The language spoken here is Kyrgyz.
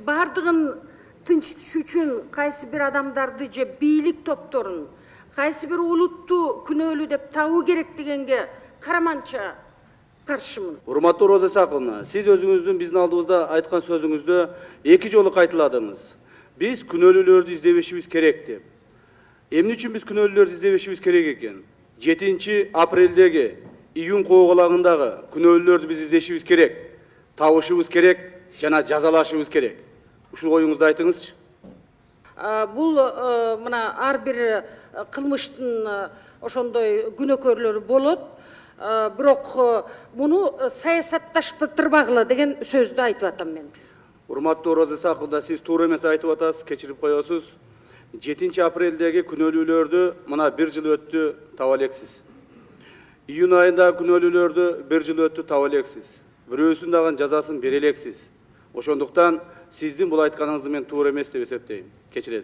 бардығын тынчытыш үчүн кайсы бир адамдарды же бийлик топторун, кайсы бир улутту күнөөлүү деп табуу керек дегенге караманча каршымын. Урматтуу Роза Исаковна, сиз өзүңүздүн биздин алдыбызда айткан сөзүңүздө 2 жолу кайталадыңыз. Биз күнөөлүүлөрдү издебешибиз керек деп. Эмне үчүн биз күнөөлүүлөрдү издебешибиз керек экен? 7 апрелдеги июнь коогалагындагы күнөөлүүлөрдү биз издешибиз керек, табышыбыз керек жана жазалашыбыз керек. Ушул оюңузду айтыңызчы. Бул мына ар бир кылмыштын ошондой күнөөкөрлөрү болот. Бирок муну саясатташтырбагыла деген сөздү айтып атам мен. Урматтуу Роза Исаковна, сиз туура эмес айтып атасыз, кечирип коесуз. 7 апрелдеги күнөөлүүлөрдү мына 1 жыл өттү, таба элексиз. Июнь айындагы күнөөлүүлөрдү 1 жыл өттү, таба элексиз. Бирөөсүн дагы жазасын бере элексиз. Ошондуктан сиздин бул айтканыңызды мен туура эмес деп эсептейм. Кечиресиз.